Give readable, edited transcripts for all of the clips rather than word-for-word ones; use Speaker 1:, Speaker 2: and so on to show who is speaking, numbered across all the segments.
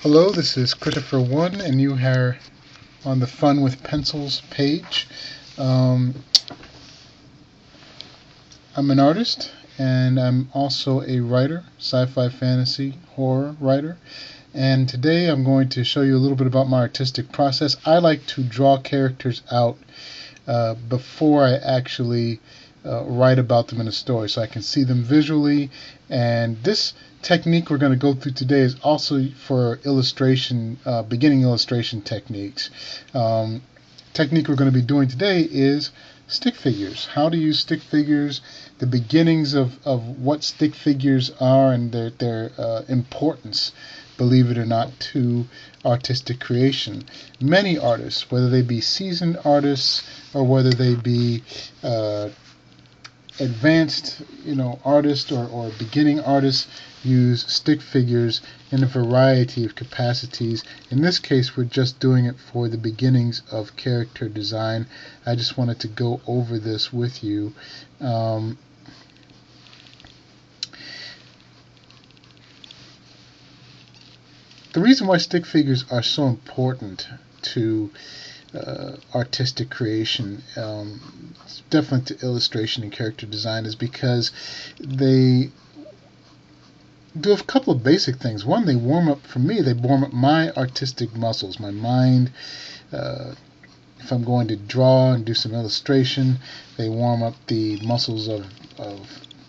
Speaker 1: Hello, this is Christopher1, and you are on the Fun with Pencils page. I'm an artist, and I'm also a writer, sci-fi, fantasy, horror writer. And today I'm going to show you a little bit about my artistic process. I like to draw characters out before I actually write about them in a story, so I can see them visually. And this technique we're going to go through today is also for illustration, beginning illustration techniques. Technique we're going to be doing today is stick figures. How to use stick figures, the beginnings of what stick figures are, and their importance, believe it or not, to artistic creation. Many artists, whether they be seasoned artists or whether they be advanced, artists or beginning artists, use stick figures in a variety of capacities. In this case, we're just doing it for the beginnings of character design. I just wanted to go over this with you. The reason why stick figures are so important to artistic creation, definitely to illustration and character design, is because they do a couple of basic things. One, they warm up my artistic muscles, my mind. If I'm going to draw and do some illustration, they warm up the muscles of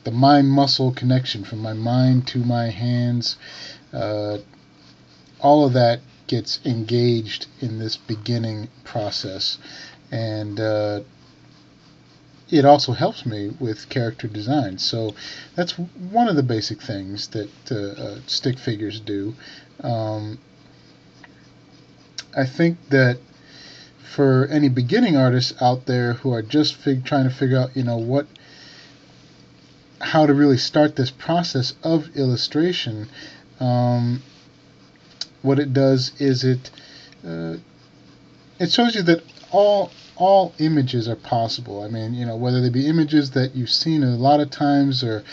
Speaker 1: the mind-muscle connection from my mind to my hands. All of that gets engaged in this beginning process, and it also helps me with character design. So that's one of the basic things that stick figures do. I think that for any beginning artists out there who are just trying to figure out, how to really start this process of illustration, what it does is it shows you that all images are possible. I mean, whether they be images that you've seen a lot of times, or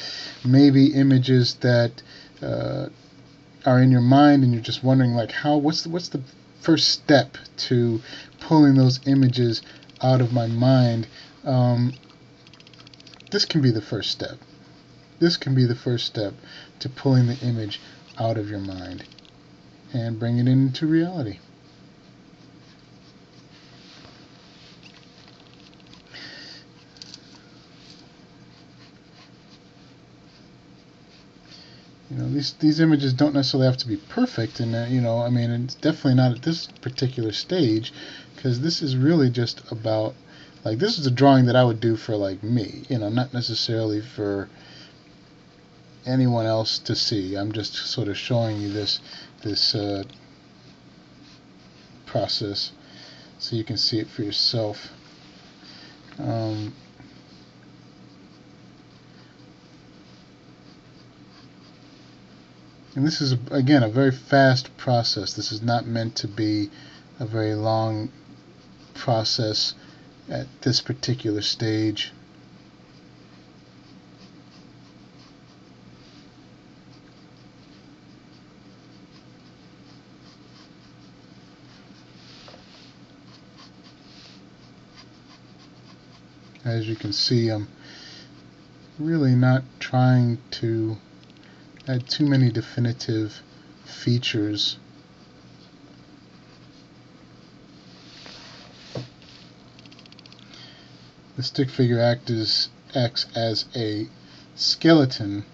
Speaker 1: maybe images that are in your mind and you're just wondering, like, what's the first step to pulling those images out of my mind. This can be the first step. This can be the first step to pulling the image out of your mind and bring it into reality. These images don't necessarily have to be perfect, and it's definitely not at this particular stage, because this is really just about, like, this is a drawing that I would do for, like, me, not necessarily for anyone else to see. I'm just sort of showing you this process so you can see it for yourself. And this is, again, a very fast process. This is not meant to be a very long process at this particular stage. As you can see, I'm really not trying to add too many definitive features. The stick figure acts as a skeleton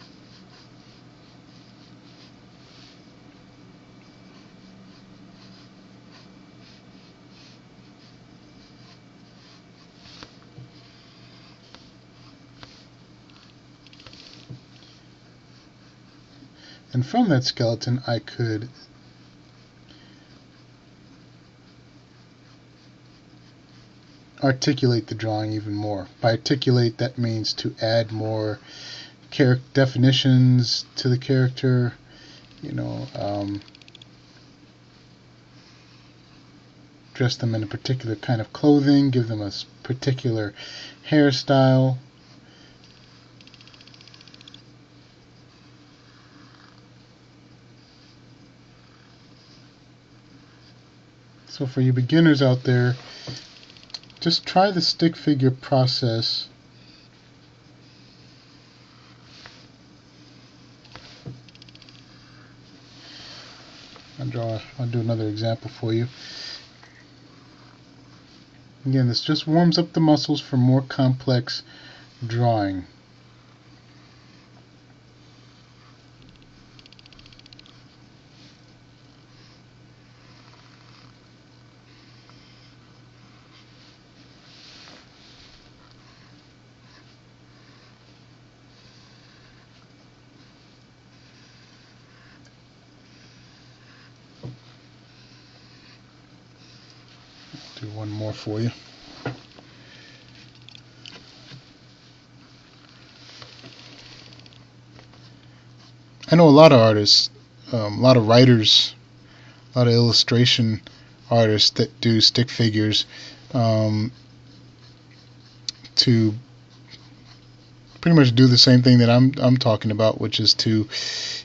Speaker 1: and from that skeleton I could articulate the drawing even more. By articulate, that means to add more definitions to the character, dress them in a particular kind of clothing, give them a particular hairstyle. So for you beginners out there, just try the stick figure process. I'll do another example for you. Again, this just warms up the muscles for more complex drawing. Do one more for you. I know a lot of artists, a lot of writers, a lot of illustration artists that do stick figures to pretty much do the same thing that I'm talking about, which is to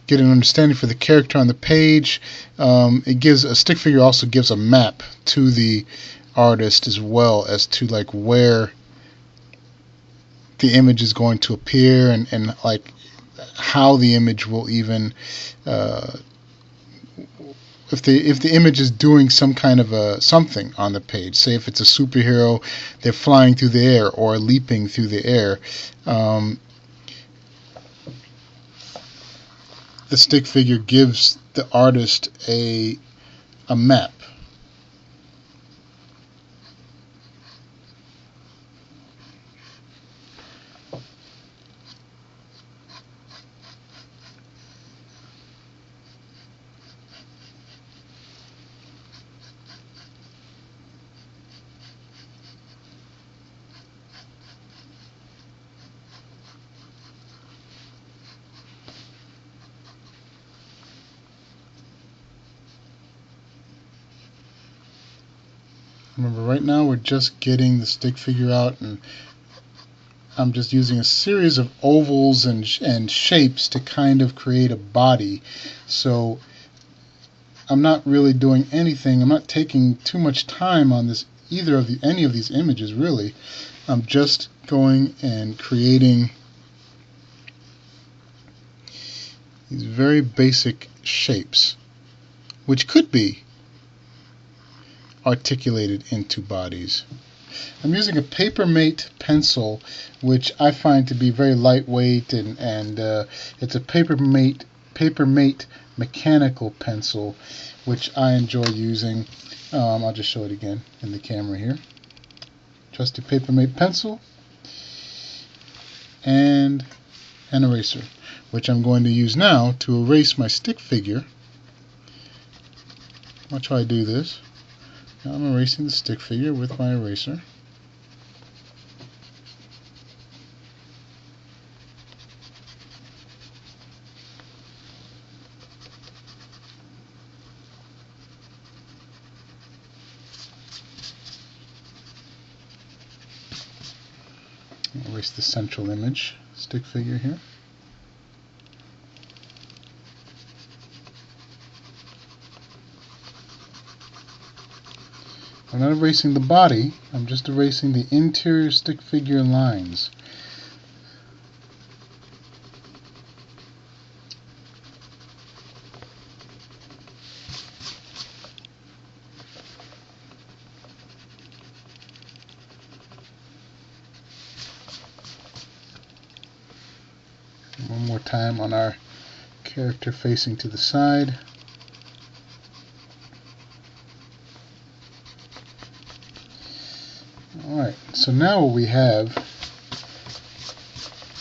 Speaker 1: get an understanding for the character on the page. It gives a stick figure also gives a map to the artist as well as to like where the image is going to appear and like how the image will even if the image is doing some kind of a something on the page. Say if it's a superhero, they're flying through the air or leaping through the air. The stick figure gives the artist a map. Remember, right now we're just getting the stick figure out, and I'm just using a series of ovals and shapes to kind of create a body. So I'm not really doing anything. I'm not taking too much time on this any of these images really. I'm just going and creating these very basic shapes, which could be articulated into bodies. I'm using a Papermate pencil, which I find to be very lightweight, and it's a Papermate mechanical pencil, which I enjoy using. I'll just show it again in the camera here. Trusty Papermate pencil and an eraser, which I'm going to use now to erase my stick figure. Watch how I do this. Now I'm erasing the stick figure with my eraser. Erase the central image stick figure here. I'm not erasing the body, I'm just erasing the interior stick figure lines. One more time on our character facing to the side. Alright, so now what we have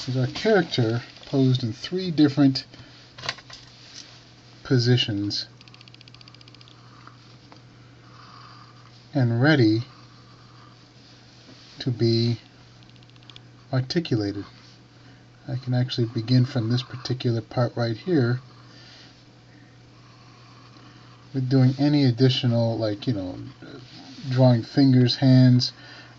Speaker 1: is our character posed in 3 different positions and ready to be articulated. I can actually begin from this particular part right here with doing any additional, like, drawing fingers, hands,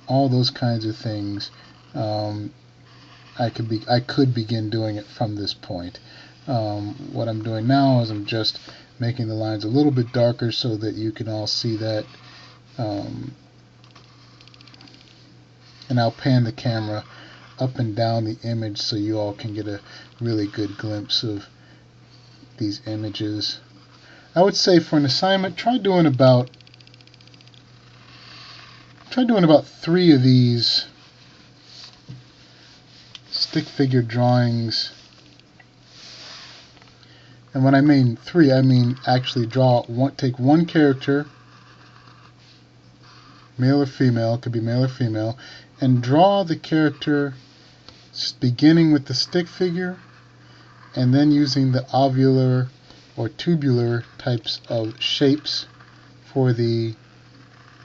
Speaker 1: all those kinds of things. I could begin doing it from this point. What I'm doing now is I'm just making the lines a little bit darker so that you can all see that and I'll pan the camera up and down the image so you all can get a really good glimpse of these images. I would say for an assignment, try doing about 3 of these stick figure drawings. And when I mean 3, I mean actually take one character, male or female, it could be male or female, and draw the character beginning with the stick figure and then using the ovular or tubular types of shapes for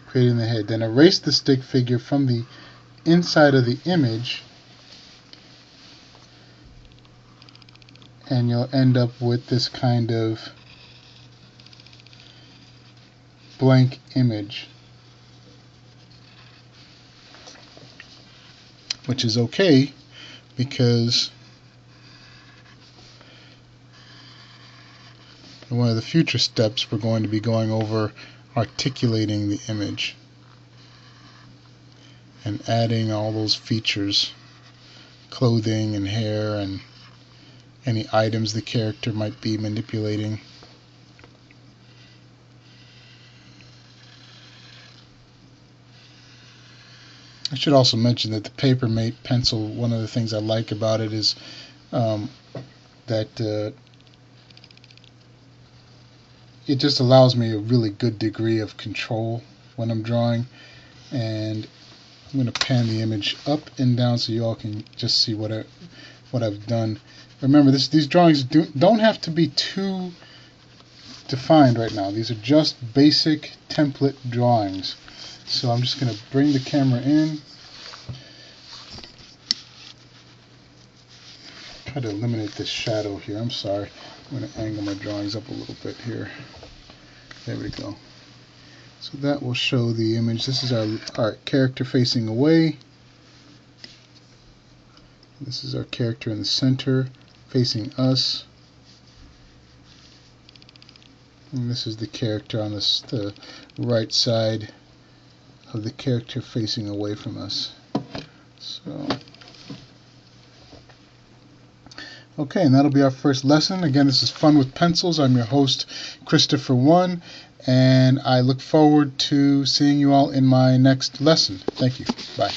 Speaker 1: creating the head. Then erase the stick figure from the inside of the image, and you'll end up with this kind of blank image, which is okay because in one of the future steps we're going to be going over articulating the image and adding all those features, clothing and hair and any items the character might be manipulating. I should also mention that the Papermate pencil, one of the things I like about it is that it just allows me a really good degree of control when I'm drawing. And I'm going to pan the image up and down so you all can just see what I've done. Remember, these drawings don't have to be too defined right now. These are just basic template drawings. So I'm just going to bring the camera in. Try to eliminate this shadow here. I'm sorry. I'm going to angle my drawings up a little bit here. There we go. So that will show the image. This is our character facing away. This is our character in the center facing us. And this is the character on the right side of the character facing away from us. So, okay, and that'll be our first lesson. Again, this is Fun with Pencils. I'm your host, Christopher1, and I look forward to seeing you all in my next lesson. Thank you. Bye.